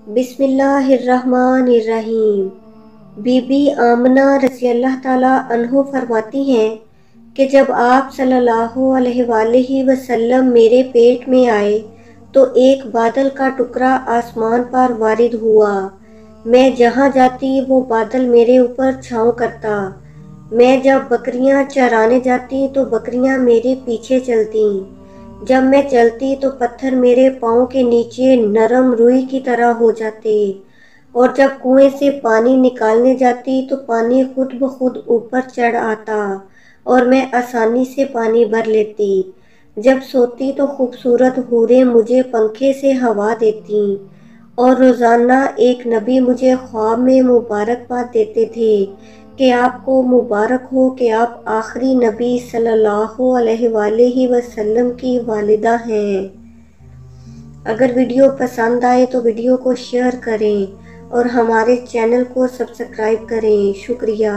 بسم اللہ الرحمن الرحیم۔ بی بی آمنہ رضی اللہ تعالیٰ عنہ فرماتی ہیں کہ جب آپ صلی اللہ علیہ وآلہ وسلم میرے پیٹ میں آئے تو ایک بادل کا ٹکڑا آسمان پر وارد ہوا۔ میں جہاں جاتی وہ بادل میرے اوپر چھاؤں کرتا۔ میں جب بکریاں چرانے جاتی تو بکریاں میرے پیچھے چلتیں۔ جب میں چلتی تو پتھر میرے پاؤں کے نیچے نرم روئی کی طرح ہو جاتے، اور جب کنویں سے پانی نکالنے جاتی تو پانی خود بخود اوپر چڑھ آتا اور میں آسانی سے پانی بھر لیتی۔ جب سوتی تو خوبصورت حوریں مجھے پنکھے سے ہوا دیتی، اور روزانہ ایک نبی مجھے خواب میں مبارکباد دیتے تھے کہ آپ کو مبارک ہو کہ آپ آخری نبی صلی اللہ علیہ وآلہ وسلم کی والدہ ہیں۔ اگر ویڈیو پسند آئے تو ویڈیو کو شیئر کریں اور ہمارے چینل کو سبسکرائب کریں۔ شکریہ۔